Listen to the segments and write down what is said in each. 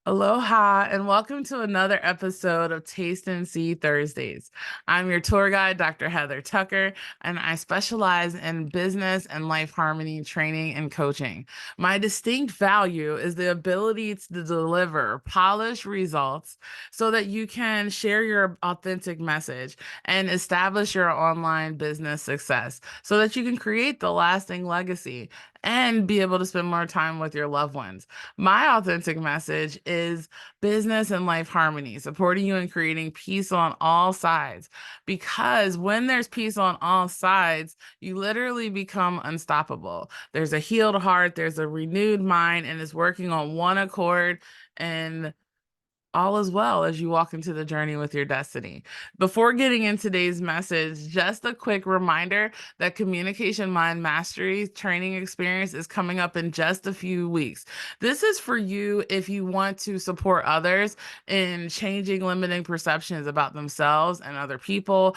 Aloha, and welcome to another episode of Taste and See Thursdays. I'm your tour guide, Dr. Heather Tucker, and I specialize in business and life harmony training and coaching. My distinct value is the ability to deliver polished results so that you can share your authentic message and establish your online business success so that you can create the lasting legacy and be able to spend more time with your loved ones. My authentic message is business and life harmony, supporting you in creating peace on all sides. Because when there's peace on all sides, you literally become unstoppable. There's a healed heart, there's a renewed mind, and it's working on one accord. And all is well as you walk into the journey with your destiny. Before getting in today's message, just a quick reminder that Communication Mind Mastery training experience is coming up in just a few weeks. This is for you if you want to support others in changing limiting perceptions about themselves and other people,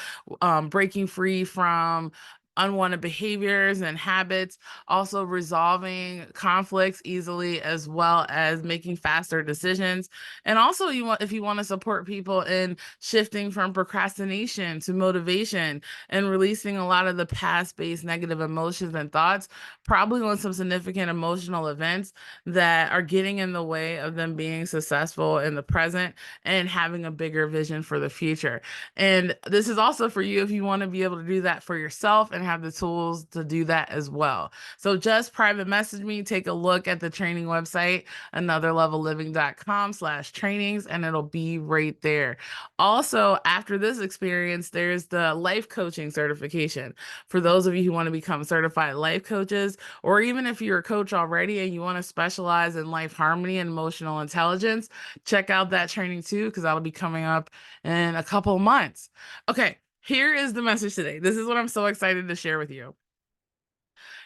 breaking free from unwanted behaviors and habits, also resolving conflicts easily, as well as making faster decisions. And also, if you want to support people in shifting from procrastination to motivation and releasing a lot of the past-based negative emotions and thoughts, probably on some significant emotional events that are getting in the way of them being successful in the present and having a bigger vision for the future. And this is also for you if you want to be able to do that for yourself and have the tools to do that as well. So just private message me, take a look at the training website, anotherlevelliving.com/trainings, and it'll be right there. Also, after this experience, there's the life coaching certification. For those of you who want to become certified life coaches, or even if you're a coach already and you want to specialize in life harmony and emotional intelligence, check out that training too, because that'll be coming up in a couple of months. Okay, here is the message today. This is what I'm so excited to share with you.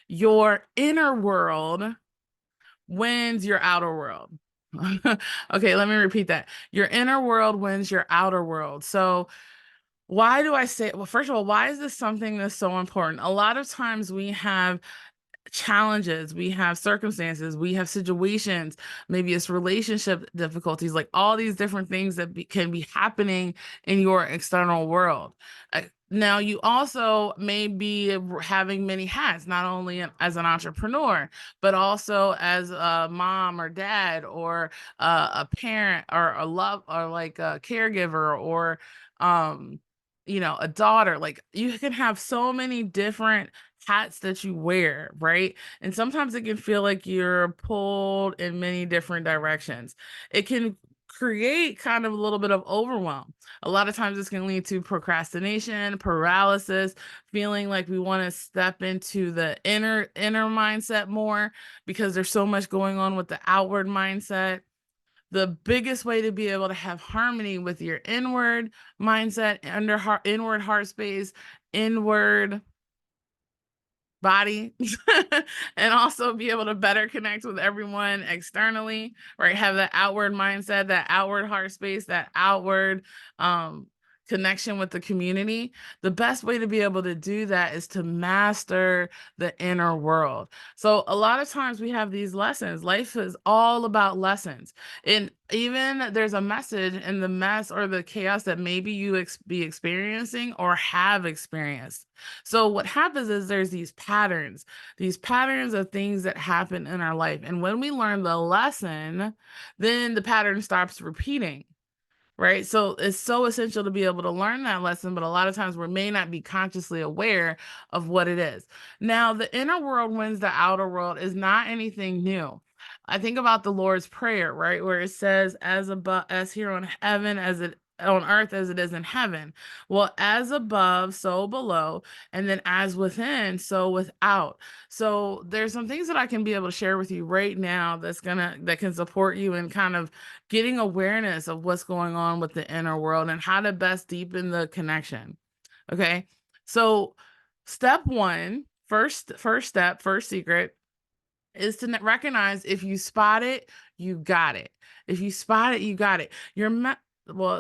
Your inner world wins your outer world. Okay, let me repeat that. Your inner world wins your outer world. So, why do I say, well, first of all, why is this something that's so important? A lot of times we have challenges, we have circumstances, we have situations, maybe it's relationship difficulties, like all these different things that can be happening in your external world. Now, you also may be having many hats, not only as an entrepreneur, but also as a mom or dad or a parent or a love or like a caregiver or a daughter. Like you can have so many different hats that you wear, right? And sometimes it can feel like you're pulled in many different directions. It can create kind of a little bit of overwhelm. A lot of times this can lead to procrastination, paralysis, feeling like we want to step into the inner mindset more because there's so much going on with the outward mindset. The biggest way to be able to have harmony with your inward mindset, inward heart space, inward body, and also be able to better connect with everyone externally, right? Have that outward mindset, that outward heart space, that outward connection with the community. The best way to be able to do that is to master the inner world. So a lot of times we have these lessons. Life is all about lessons. And even there's a message in the mess or the chaos that maybe you be experiencing or have experienced. So what happens is there's these patterns of things that happen in our life. And when we learn the lesson, then the pattern stops repeating. Right. So it's so essential to be able to learn that lesson, but a lot of times we may not be consciously aware of what it is. Now, the inner world wins the outer world is not anything new. I think about the Lord's Prayer, right? Where it says, as above, as here on heaven, as it on earth as it is in heaven. Well, as above, so below, and then as within, so without. So there's some things that I can be able to share with you right now that can support you in kind of getting awareness of what's going on with the inner world and how to best deepen the connection. Okay. So step one, first step, first secret is to recognize if you spot it, you got it. If you spot it, you got it.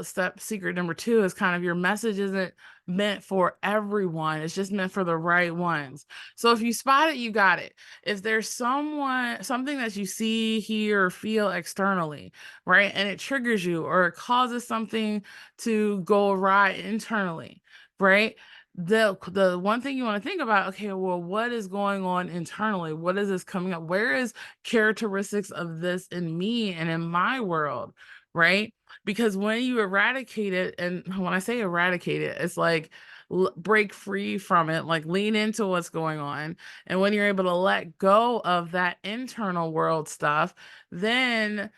step secret number 2 is kind of your message isn't meant for everyone. It's just meant for the right ones. So if you spot it, you got it. If there's something that you see, hear, or feel externally, right, and it triggers you or it causes something to go awry internally, right? The one thing you want to think about, okay, well, what is going on internally? What is this coming up? Where is characteristics of this in me and in my world, right? Because when you eradicate it, and when I say eradicate it, it's like break free from it, like lean into what's going on. And when you're able to let go of that internal world stuff, then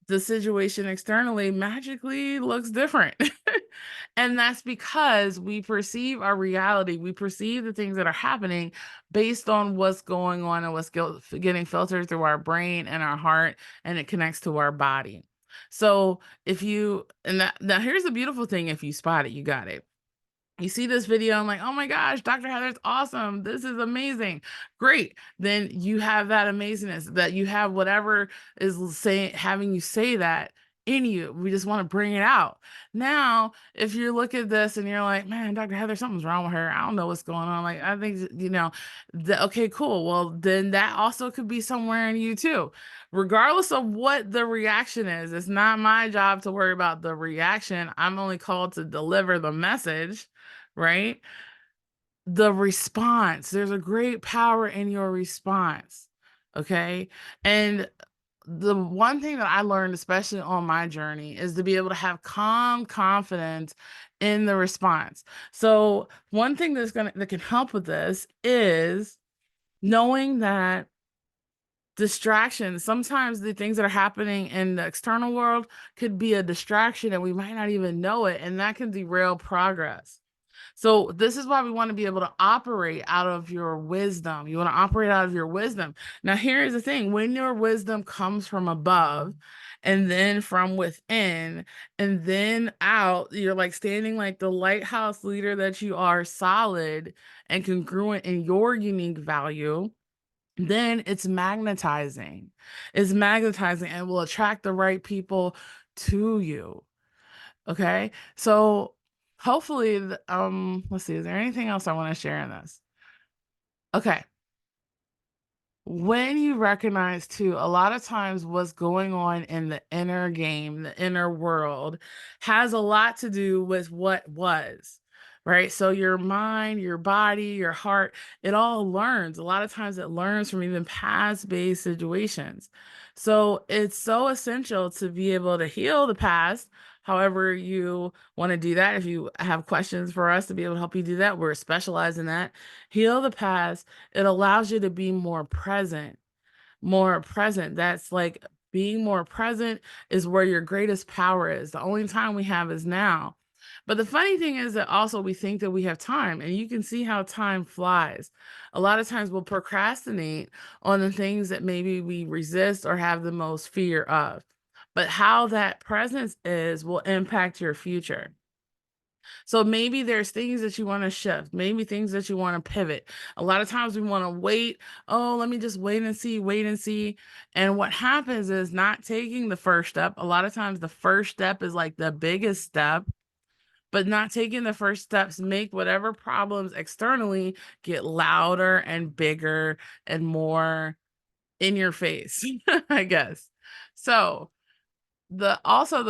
the situation externally magically looks different. And that's because we perceive our reality, we perceive the things that are happening based on what's going on and what's getting filtered through our brain and our heart, and it connects to our body. So if you, and that, now here's the beautiful thing, if you spot it, you got it. You see this video, I'm like, oh my gosh, Dr. Heather's awesome. This is amazing. Great. Then you have that amazingness, that you have whatever is saying, having you say that in you. We just want to bring it out. Now, if you look at this and you're like, man, Dr. Heather, something's wrong with her. I don't know what's going on. Like, I think, okay, cool. Well, then that also could be somewhere in you too. Regardless of what the reaction is, it's not my job to worry about the reaction. I'm only called to deliver the message, right? The response, there's a great power in your response. Okay. And the one thing that I learned, especially on my journey, is to be able to have calm confidence in the response. So one thing that can help with this is knowing that distractions, sometimes the things that are happening in the external world could be a distraction and we might not even know it, and that can derail progress. So this is why we want to be able to operate out of your wisdom. You want to operate out of your wisdom. Now, here's the thing: when your wisdom comes from above and then from within and then out, you're like standing like the lighthouse leader that you are, solid and congruent in your unique value. Then it's magnetizing. It's magnetizing and will attract the right people to you. Okay. So hopefully, let's see, is there anything else I want to share in this? Okay. When you recognize too, a lot of times what's going on in the inner game, the inner world, has a lot to do with what was, right? So your mind, your body, your heart, it all learns. A lot of times it learns from even past-based situations. So it's so essential to be able to heal the past. However, you want to do that. If you have questions for us to be able to help you do that, we're specialized in that. Heal the past. It allows you to be more present, more present. That's like being more present is where your greatest power is. The only time we have is now. But the funny thing is that also we think that we have time, and you can see how time flies. A lot of times we'll procrastinate on the things that maybe we resist or have the most fear of. But how that presence is will impact your future. So maybe there's things that you want to shift, maybe things that you want to pivot. A lot of times we want to wait. Oh, let me just wait and see, wait and see. And what happens is not taking the first step. A lot of times the first step is like the biggest step, but not taking the first steps make whatever problems externally get louder and bigger and more in your face, I guess. So the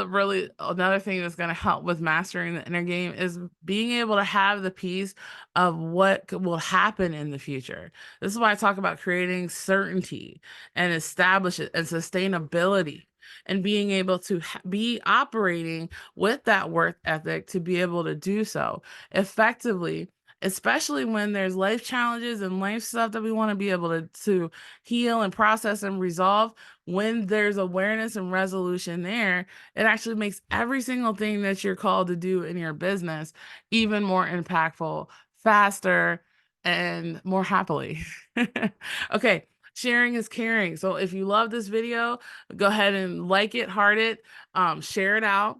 really another thing that's going to help with mastering the inner game is being able to have the piece of what will happen in the future. This is why I talk about creating certainty and establish it and sustainability, and being able to be operating with that work ethic to be able to do so effectively, especially when there's life challenges and life stuff that we want to be able to heal and process and resolve. When there's awareness and resolution there, it actually makes every single thing that you're called to do in your business even more impactful, faster, and more happily. Okay, sharing is caring. So if you love this video, go ahead and like it, heart it, share it out.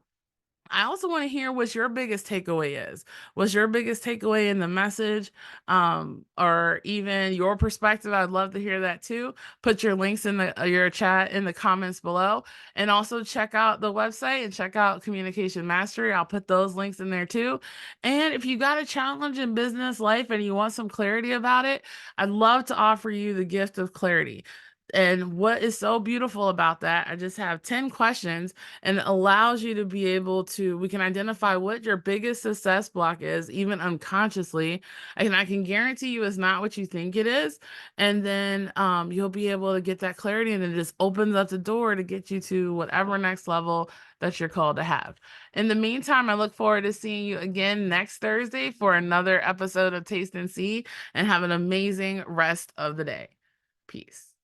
I also want to hear what your biggest takeaway is. What's your biggest takeaway in the message, or even your perspective? I'd love to hear that too. Put your links in the your chat in the comments below, and also check out the website and check out Communication Mastery. I'll put those links in there too. And if you got a challenge in business life and you want some clarity about it, I'd love to offer you the gift of clarity. And what is so beautiful about that, I just have 10 questions and it allows you to be able to, we can identify what your biggest success block is, even unconsciously. And I can guarantee you it's not what you think it is. And then you'll be able to get that clarity, and it just opens up the door to get you to whatever next level that you're called to have. In the meantime, I look forward to seeing you again next Thursday for another episode of Taste and See, and have an amazing rest of the day. Peace.